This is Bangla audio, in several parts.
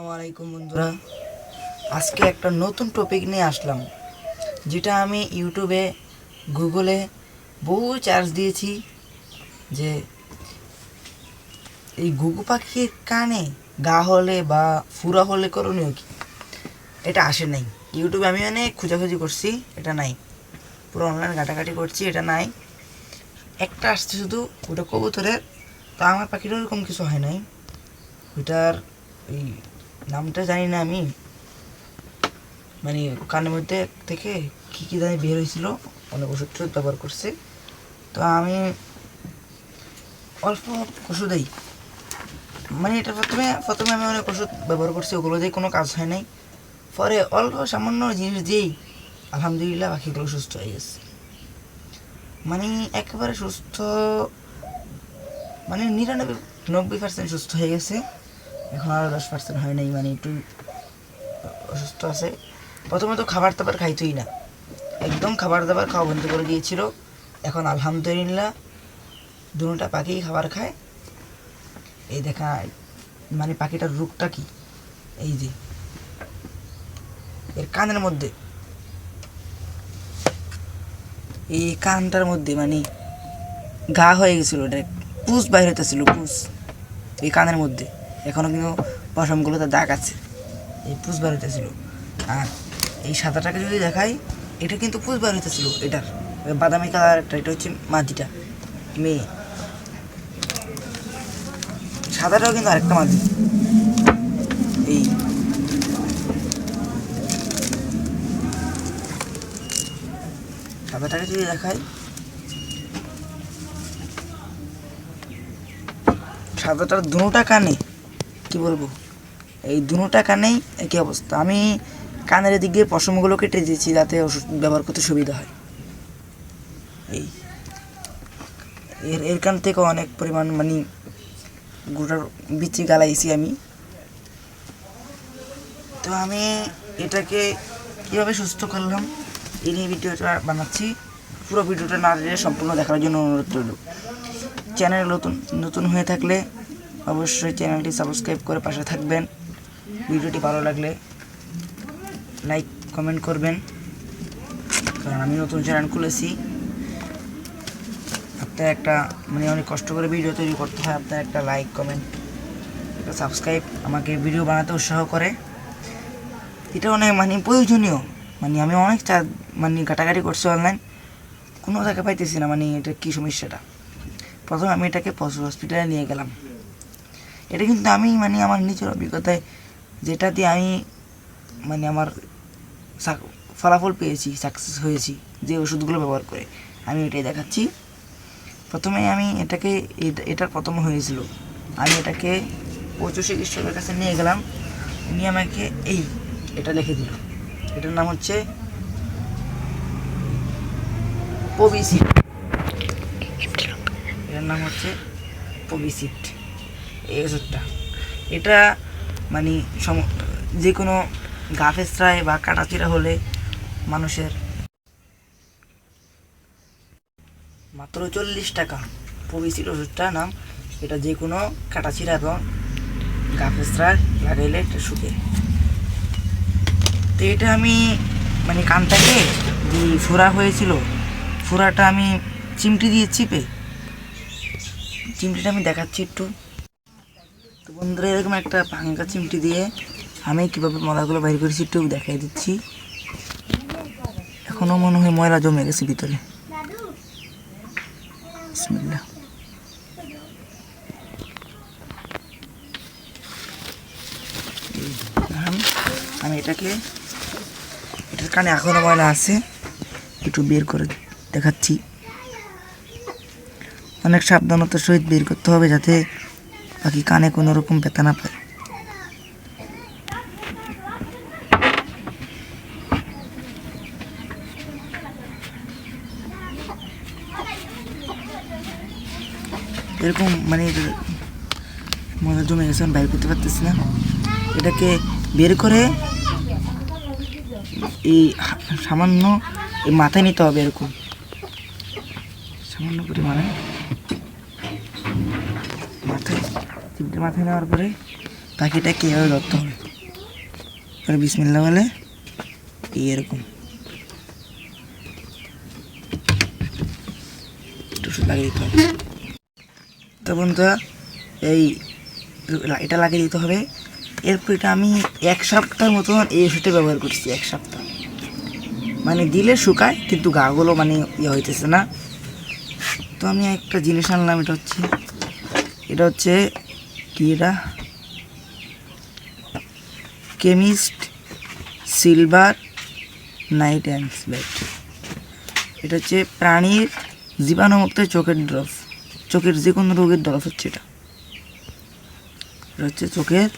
আসসালামাইকুম বন্ধুরা, আজকে একটা নতুন টপিক নিয়ে আসলাম, যেটা আমি ইউটিউবে গুগলে বহু চার্জ দিয়েছি যে এই ঘুঘু পাখির কানে গা হলে বা ফুরা হলে করণীয় কি। এটা আসে নাই ইউটিউবে, আমি অনেক খোঁজাখুঁজি করছি, এটা নাই। পুরো অনলাইন ঘাটাঘাটি করছি, এটা নাই। একটা আসছে শুধু, ওটা কবুতরের। তো আমার পাখিরও এরকম কিছু হয় নাই। ওইটার এই নামটা জানি না আমি, মানে কানের মধ্যে থেকে কী কী জানি বের হয়েছিল, অনেক ওষুধ টষুধ ব্যবহার করছে। তো আমি অল্প ওষুধেই, মানে এটা প্রথমে প্রথমে আমি অনেক ওষুধ ব্যবহার করছি, ওগুলো দিয়ে কোনো কাজ হয় নাই। পরে অল্প সামান্য জিনিস দিয়েই আলহামদুলিল্লাহ পাখিগুলো সুস্থ হয়ে গেছে। মানে একেবারে সুস্থ, মানে 99% সুস্থ হয়ে গেছে। এখন আরও 10% হয় নাই, মানে একটু অসুস্থ আছে। প্রথমে তো খাবার দাবার খাইতোই না, একদম খাবার দাবার খাওয়া বন্ধ করে দিয়েছিল। এখন আলহামদুলিল্লাহ দুটা পাখি খাবার খায়। এই দেখা, মানে পাখিটার রোগটা কি, এই যে এর কানের মধ্যে, এই কানটার মধ্যে মানে গা হয়ে গেছিলো, ডাইরেক্ট পুষ বাইর হইতেছিল, পুষ এই কানের মধ্যে। এখনও কিন্তু পশমগুলোতে দাগ আছে, এই পুষ বাইর হইতেছিল। আর এই সাদাটাকে যদি দেখাই, এটা কিন্তু পুষ বাইর হইতেছিল, এটার বাদামি কালার একটা, এটা হচ্ছে মাদিটা, মেয়ে। সাদাটাও কিন্তু আরেকটা মাদি। এই সাদাটাকে যদি দেখাই, সাদাটার দুটা কানে, কি বলবো, এই দুটা কানেই একই অবস্থা। আমি কানের দিক দিয়ে পশমগুলো কেটে দিয়েছি যাতে ওষুধ ব্যবহার করতে সুবিধা হয়। এই এর কান থেকে অনেক পরিমাণ মানে গোটার বিচি গালাইছি আমি। তো আমি এটাকে কীভাবে সুস্থ করলাম এই নিয়ে ভিডিওটা বানাচ্ছি। পুরো ভিডিওটা না দিলে সম্পূর্ণ দেখার জন্য অনুরোধ রইল। চ্যানেল নতুন হয়ে থাকলে অবশ্যই চ্যানেলটি সাবস্ক্রাইব করে পাশে থাকবেন। ভিডিওটি ভালো লাগলে লাইক কমেন্ট করবেন, কারণ আমি নতুন চ্যানেল খুলেছি। আপনার একটা মানে অনেক কষ্ট করে ভিডিও তৈরি করতে হয়, আপনার একটা লাইক কমেন্ট একটা সাবস্ক্রাইব আমাকে ভিডিও বানাতে উৎসাহ করে। এটা অনেক মানে প্রয়োজনীয়। মানে আমি অনেক মানে ঘাটাঘাটি করছি অনলাইন, কোনো জায়গায় পাইতেছি না মানে এটা কী সমস্যাটা। প্রথমে আমি এটাকে পশু হসপিটালে নিয়ে গেলাম। এটা কিন্তু আমি মানে আমার নিজের অভিজ্ঞতায়, যেটা দিয়ে আমি মানে আমার ফলাফল পেয়েছি, সাকসেস হয়েছি যে ওষুধগুলো ব্যবহার করে, আমি এটাই দেখাচ্ছি। প্রথমে আমি এটার প্রথম হয়েছিল, আমি এটাকে পশু চিকিৎসকের কাছে নিয়ে গেলাম। উনি আমাকে এটা লিখে দিল। এটার নাম হচ্ছে পবিসিট। এটার নাম হচ্ছে পবিসিট, এই ওষুধটা। এটা মানে যে কোনো গা ফেঁচড়ায় বা কাটাচিরা হলে মানুষের মাত্র 40 টাকা পবিসিট ওষুধটার নাম। এটা যে কোনো কাটাচিরা এবং গা ফেঁচড়ায় লাগাইলে এটা শুকে। তো এটা আমি মানে কানটাকে যে ফোড়া হয়েছিল, ফোড়াটা আমি চিমটি দিয়ে চিমটিটা আমি দেখাচ্ছি একটু। তো বন্ধুরা, এরকম একটা ভাঙা চিমটি দিয়ে আমি কীভাবে ময়লাগুলো বাইর করেছি একটু দেখাই দিচ্ছি। এখনও মনে হয় ময়লা জমে গেছে ভিতরে। বিসমিল্লাহ। আমি এটার কানে এখনও ময়লা আছে, একটু বের করে দেখাচ্ছি। অনেক সাবধানতার সহিত বের করতে হবে যাতে পাখি কানে কোনো রকম ব্যথা না পায়। এরকম মানে ময়লা জমে গেছে, আমি বাইর করতে পারতেছি না। এটাকে বের করে এই সামান্য এই মাথায় নিতে হবে, এরকম সামান্য পরিমাণে মাথায় নেওয়ার পরে পাখিটাকে এভাবে ধরতে হবে। পরে বিসমিল্লাহ বলে এরকম একটু লাগিয়ে দিতে হবে। তো বন্ধুরা এটা লাগিয়ে দিতে হবে। এরপর এটা আমি 1 সপ্তাহের মতন এই ওষুধটা ব্যবহার করছি। 1 সপ্তাহ মানে দিলে শুকায়, কিন্তু গাগুলো মানে হইতেছে না। তো আমি একটা জিনিস আনলাম, এটা হচ্ছে কি, এটা কেমিস্ট সিলভার নাইট অ্যান্সবেট। এটা হচ্ছে প্রাণীর জীবাণুমুক্ত চোখের ড্রপ, চোখের যে কোনো রোগের ড্রপ হচ্ছে এটা হচ্ছে চোখের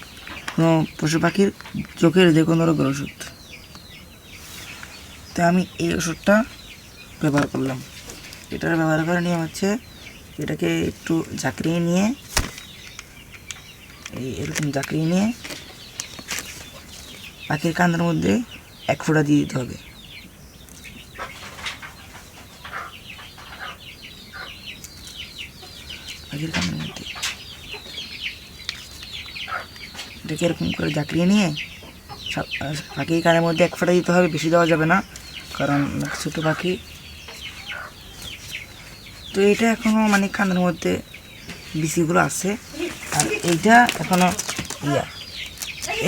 কোনো পশু পাখির চোখের যে কোনো রোগের ওষুধ। তো আমি এই ওষুধটা ব্যবহার করলাম। এটা ব্যবহার করে নিয়ে হচ্ছে এটাকে একটু ঝাঁকড়িয়ে নিয়ে এরকম ঝাঁকড়িয়ে নিয়ে পাখির কানের মধ্যে 1 ফোঁটা দিয়ে দিতে হবে। পাখির কানের মধ্যে এটাকে এরকম করে ঝাঁকড়িয়ে নিয়ে পাখির কানের মধ্যে 1 ফোঁটা দিতে হবে, বেশি দেওয়া যাবে না, কারণ ছোটো পাখি। তো এটা এখনও মানে কানের মধ্যে বিচিগুলো আছে, আর এইটা এখনও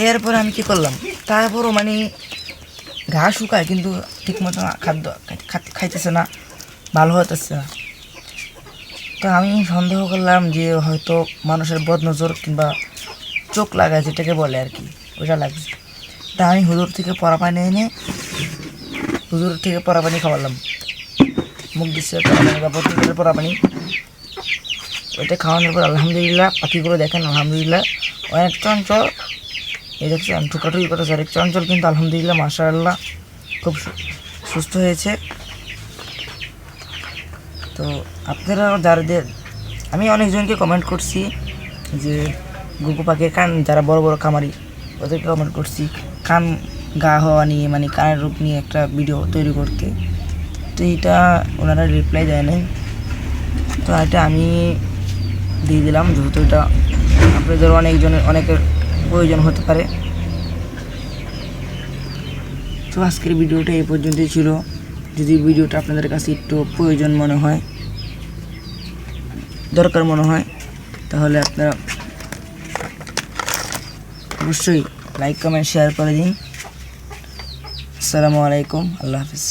এরপরে আমি কি করলাম, তারপরও মানে ঘাস শুকায় কিন্তু ঠিক মতো খাদ্য খাইতেছে না, ভালো হতেছে না। তো আমি সন্দেহ করলাম যে হয়তো মানুষের বদনজর কিংবা চোখ লাগায় যেটাকে বলে আর কি, ওইটা লাগছে। তা আমি হুজুর থেকে পরা পানি এনে পরা পানি খাওয়ালাম, মুখ দিচ্ছে পরা পানি বা বোতলের পরা পানি। ওইটা খাওয়ানোর পর আলহামদুলিল্লাহ পাখিগুলো দেখেন আলহামদুলিল্লাহ অনেক চঞ্চল। এই দেখছি আমি ঠুকাঠুকি করতেছি, অনেক চঞ্চল, কিন্তু আলহামদুলিল্লাহ মাশাআল্লাহ খুব সুস্থ হয়েছে। তো আপনারা যাদের, আমি অনেকজনকে কমেন্ট করছি যে গুগু পাখির কান, যারা বড় বড় খামারি ওদেরকে কমেন্ট করছি কান গা হওয়া নিয়ে, মানে কানের রোগ নিয়ে একটা ভিডিও তৈরি করতে। তো এটা ওনারা রিপ্লাই দেয় নাই, তো এটা আমি দিয়ে দিলাম, যেহেতু এটা আপনাদের অনেকের প্রয়োজন হতে পারে। তো আজকের ভিডিওটা এই পর্যন্তই ছিল। যদি ভিডিওটা আপনাদের কাছে একটু প্রয়োজন মনে হয়, দরকার মনে হয়, তাহলে আপনারা অবশ্যই লাইক কমেন্ট শেয়ার করে দিন। আসসালামু আলাইকুম, আল্লাহ হাফিজ।